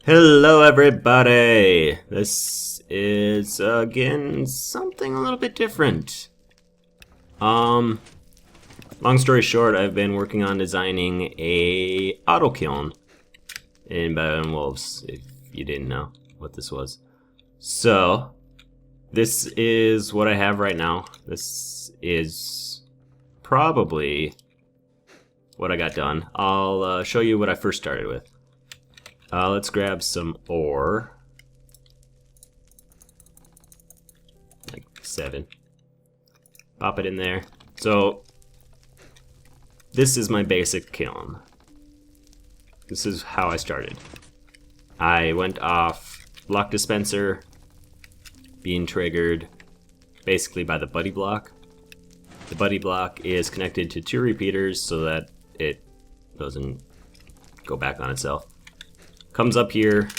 Hello everybody! This is again something a little bit different. Long story short, I've been working on designing a auto kiln in Battle and Wolves, if you didn't know what this was. So, this is what I have right now. This is probably what I got done. I'll show you what I first started with. Let's grab some ore. Like 7. Pop it in there. So, this is my basic kiln. This is how I started. I went off block dispenser being triggered basically by the buddy block. The buddy block is connected to 2 repeaters so that it doesn't go back on itself. Comes up here,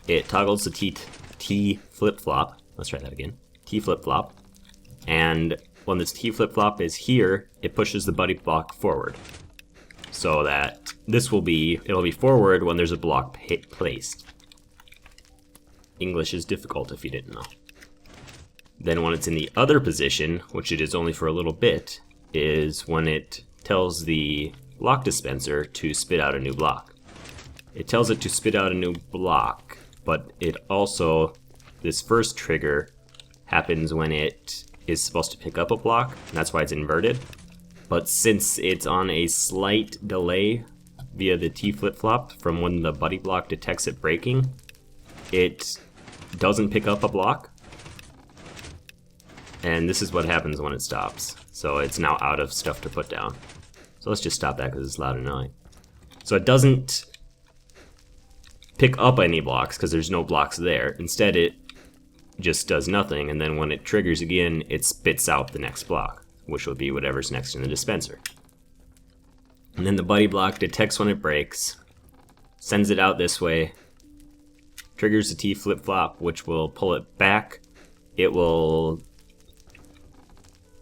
it toggles the T flip-flop. Let's try that again. T flip-flop. And when this T flip-flop is here, it pushes the buddy block forward. So that it'll be forward when there's a block placed. English is difficult if you didn't know. Then when it's in the other position, which it is only for a little bit, is when it tells the block dispenser to spit out a new block. It tells it to spit out a new block, but it also, this first trigger happens when it is supposed to pick up a block, and that's why it's inverted. But since it's on a slight delay via the T flip-flop from when the buddy block detects it breaking, it doesn't pick up a block. And this is what happens when it stops. So it's now out of stuff to put down. So let's just stop that because it's loud and annoying. So it doesn't pick up any blocks because there's no blocks there. Instead, it just does nothing, and then when it triggers again, it spits out the next block, which will be whatever's next in the dispenser. And then the buddy block detects when it breaks, sends it out this way, triggers the T flip-flop, which will pull it back. It will...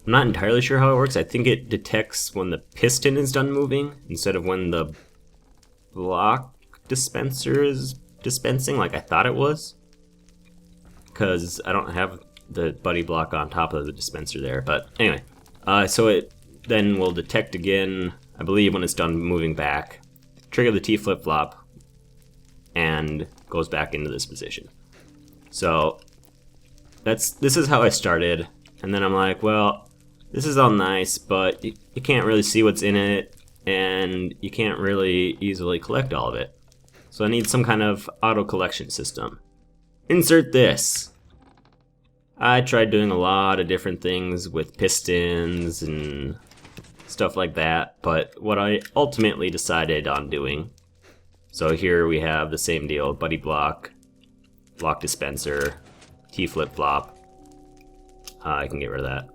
I'm not entirely sure how it works. I think it detects when the piston is done moving instead of when the block dispenser is dispensing like I thought it was, because I don't have the buddy block on top of the dispenser there. But anyway, so it then will detect again, I believe, when it's done moving back, trigger the T flip-flop, and goes back into this position. So this is how I started, and then I'm like, well, this is all nice, but you can't really see what's in it, and you can't really easily collect all of it. So I need some kind of auto collection system. Insert this. I tried doing a lot of different things with pistons and stuff like that, but what I ultimately decided on doing, so here we have the same deal, buddy block, block dispenser, T flip-flop. I can get rid of that.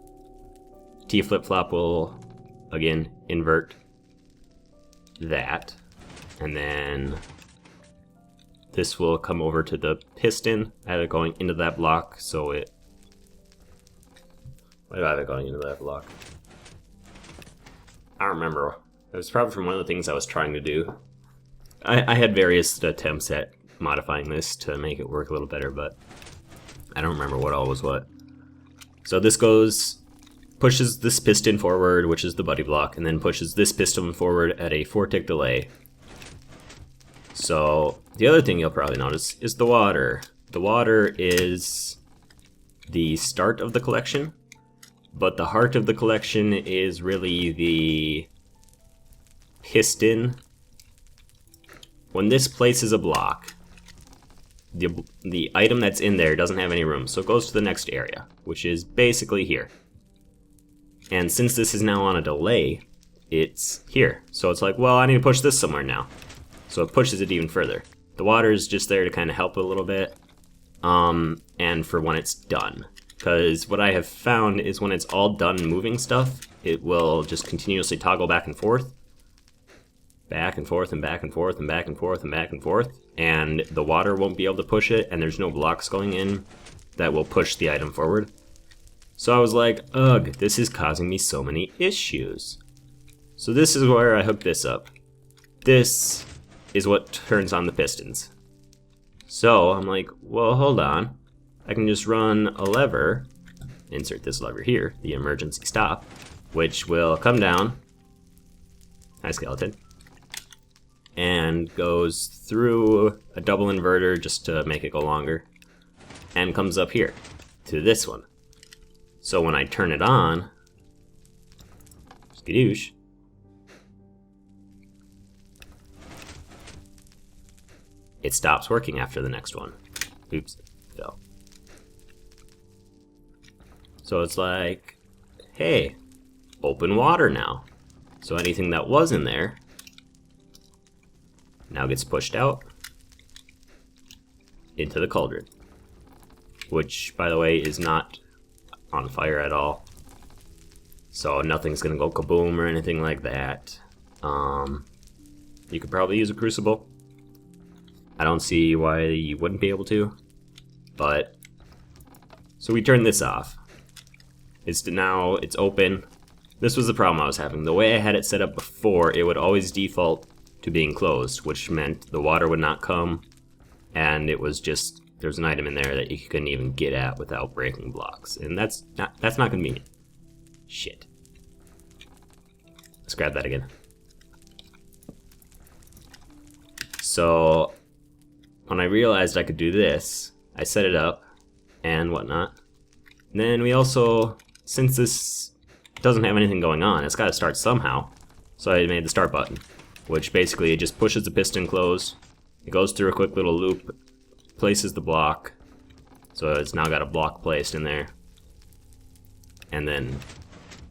T flip-flop will, again, invert that, and then this will come over to the piston. I have it going into that block, so it... Why do I have it going into that block? I don't remember. It was probably from one of the things I was trying to do. I had various attempts at modifying this to make it work a little better, but I don't remember what all was what. So this goes, pushes this piston forward, which is the buddy block, and then pushes this piston forward at a 4-tick delay. So the other thing you'll probably notice is the water. The water is the start of the collection, but the heart of the collection is really the piston. When this places a block, the item that's in there doesn't have any room, so it goes to the next area, which is basically here. And since this is now on a delay, it's here. So it's like, well, I need to push this somewhere now. So it pushes it even further. The water is just there to kind of help a little bit, and for when it's done. Because what I have found is when it's all done moving stuff, it will just continuously toggle back and forth. Back and forth and back and forth and back and forth and back and forth. And the water won't be able to push it, and there's no blocks going in that will push the item forward. So I was like, ugh, this is causing me so many issues. So this is where I hooked this up. This is what turns on the pistons. So I'm like, well, hold on. I can just run a lever, insert this lever here, the emergency stop, which will come down, hi skeleton, and goes through a double inverter just to make it go longer, and comes up here to this one. So when I turn it on, skadoosh, it stops working after the next one. Oops, fell. So it's like, hey, open water now. So anything that was in there now gets pushed out into the cauldron, which, by the way, is not on fire at all. So nothing's gonna go kaboom or anything like that. You could probably use a crucible. I don't see why you wouldn't be able to, but so we turn this off. Now it's open. This was the problem I was having. The way I had it set up before, it would always default to being closed, which meant the water would not come, and it was just, there's an item in there that you couldn't even get at without breaking blocks, and that's not convenient. Shit. Let's grab that again. So when I realized I could do this, I set it up and whatnot. And then we also, since this doesn't have anything going on, it's got to start somehow. So I made the start button, which basically it just pushes the piston closed. It goes through a quick little loop, places the block. So it's now got a block placed in there, and then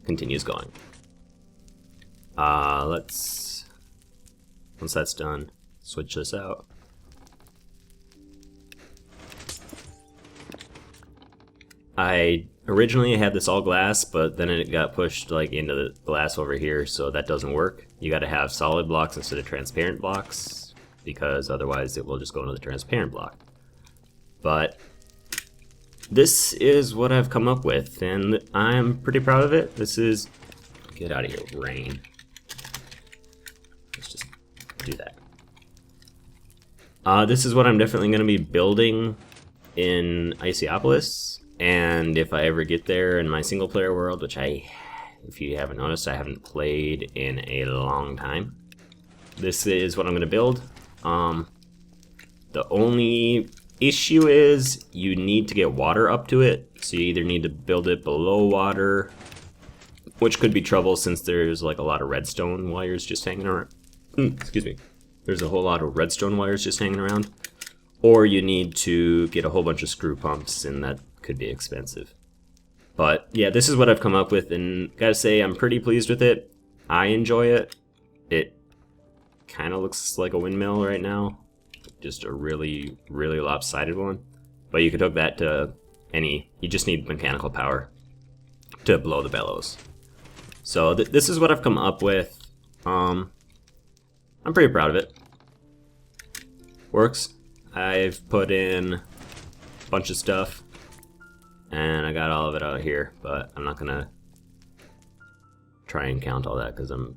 continues going. Once that's done, switch this out. I originally had this all glass, but then it got pushed like into the glass over here, so that doesn't work. You gotta have solid blocks instead of transparent blocks, because otherwise it will just go into the transparent block. But this is what I've come up with, and I'm pretty proud of it. This is, get out of here, rain. Let's just do that. This is what I'm definitely gonna be building in Icyopolis. And if I ever get there in my single player world, which if you haven't noticed, I haven't played in a long time, this is what I'm going to build. The only issue is you need to get water up to it, so you either need to build it below water, which could be trouble since there's like a lot of redstone wires just hanging around. Excuse me. There's a whole lot of redstone wires just hanging around. Or you need to get a whole bunch of screw pumps, and that could be expensive. But yeah, this is what I've come up with, and gotta say I'm pretty pleased with it. I enjoy it. It kind of looks like a windmill right now, just a really, really lopsided one. But you could hook that to any, you just need mechanical power to blow the bellows. So this is what I've come up with. I'm pretty proud of it. Works. I've put in a bunch of stuff, and I got all of it out here, but I'm not gonna try and count all that because I don't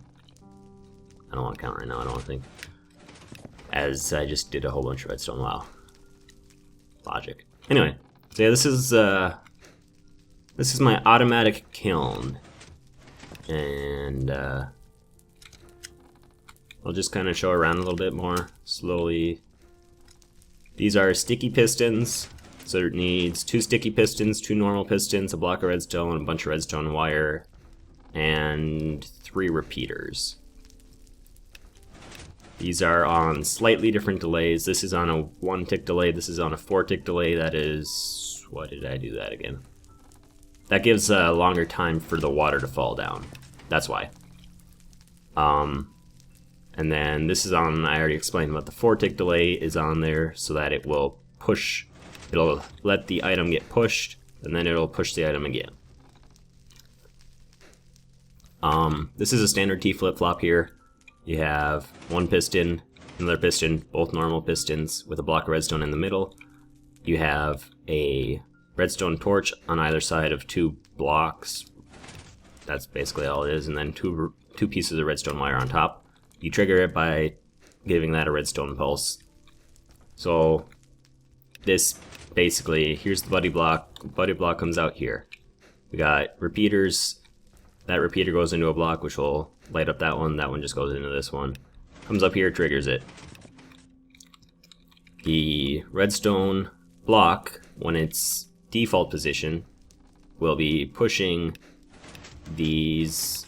want to count right now. I don't want to think, as I just did a whole bunch of redstone. Wow, logic. Anyway, so yeah, this is my automatic kiln, and I'll just kind of show around a little bit more slowly. These are sticky pistons, so it needs 2 sticky pistons, 2 normal pistons, a block of redstone, a bunch of redstone wire, and 3 repeaters. These are on slightly different delays. This is on a 1-tick delay, this is on a 4-tick delay. That is, why did I do that again? That gives a longer time for the water to fall down. That's why. And then this is on, I already explained what the 4-tick delay is on there, so that it will push, it'll let the item get pushed, and then it'll push the item again. This is a standard T flip-flop here. You have 1 piston, another piston, both normal pistons with a block of redstone in the middle. You have a redstone torch on either side of 2 blocks. That's basically all it is, and then two pieces of redstone wire on top. You trigger it by giving that a redstone pulse. So this basically, here's the buddy block. Buddy block comes out here. We got repeaters. That repeater goes into a block, which will light up that one. That one just goes into this one. Comes up here, triggers it. The redstone block, when it's default position, will be pushing these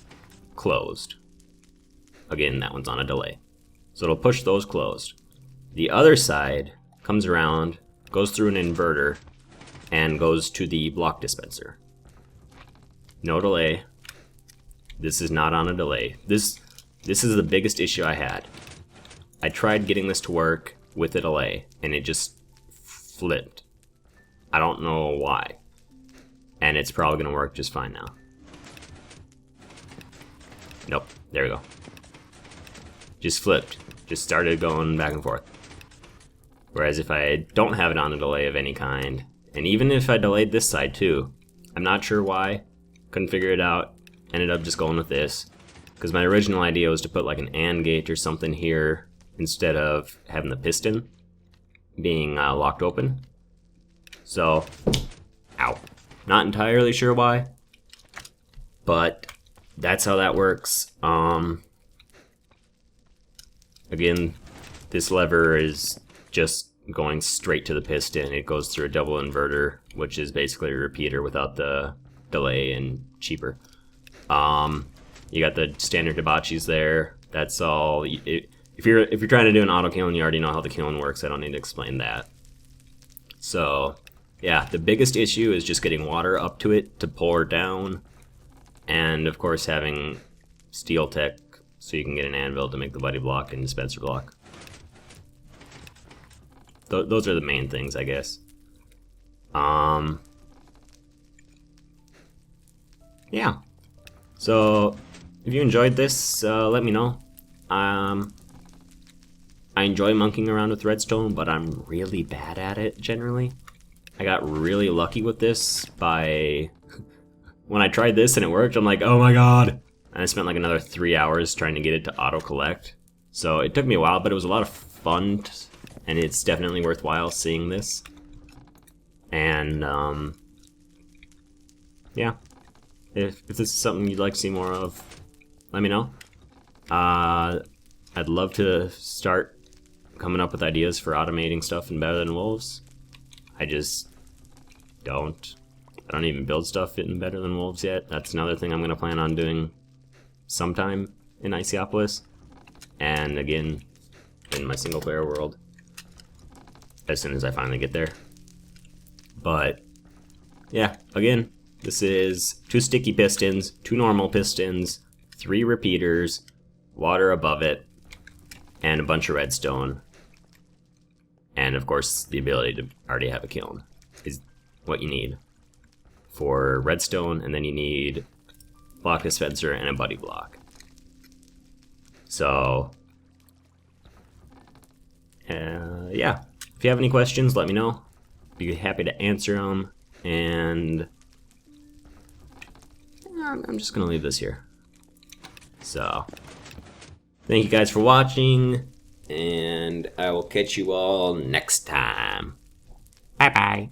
closed. Again, that one's on a delay. So it'll push those closed. The other side comes around, goes through an inverter, and goes to the block dispenser. No delay. This is not on a delay. This is the biggest issue I had. I tried getting this to work with a delay, and it just flipped. I don't know why. And it's probably going to work just fine now. Nope, there we go. Just flipped. Just started going back and forth. Whereas if I don't have it on a delay of any kind, and even if I delayed this side too, I'm not sure why, couldn't figure it out, ended up just going with this. Because my original idea was to put like an AND gate or something here instead of having the piston being locked open. So, ow. Not entirely sure why, but that's how that works. Again, this lever is just going straight to the piston. It goes through a double inverter, which is basically a repeater without the delay and cheaper. You got the standard debauchees there. That's all. If you're trying to do an auto kiln, you already know how the kiln works. I don't need to explain that. So yeah, the biggest issue is just getting water up to it to pour down, and of course having steel tech so you can get an anvil to make the buddy block and dispenser block. Those are the main things, I guess. Yeah. So if you enjoyed this, let me know. I enjoy monkeying around with redstone, but I'm really bad at it generally. I got really lucky with this by when I tried this and it worked, I'm like, oh my god. And I spent like another 3 hours trying to get it to auto collect. So it took me a while, but it was a lot of fun, and it's definitely worthwhile seeing this. And yeah, if this is something you'd like to see more of, let me know. I'd love to start coming up with ideas for automating stuff in Better Than Wolves. I just don't. I don't even build stuff in Better Than Wolves yet. That's another thing I'm going to plan on doing sometime in Icyopolis. And again, in my single player world, as soon as I finally get there. But yeah, again, this is 2 sticky pistons, 2 normal pistons, 3 repeaters, water above it, and a bunch of redstone. And of course, the ability to already have a kiln is what you need for redstone, and then you need block dispenser and a buddy block. So, yeah. If you have any questions, let me know. Be happy to answer them. And I'm just gonna leave this here. So, thank you guys for watching, and I will catch you all next time. Bye bye.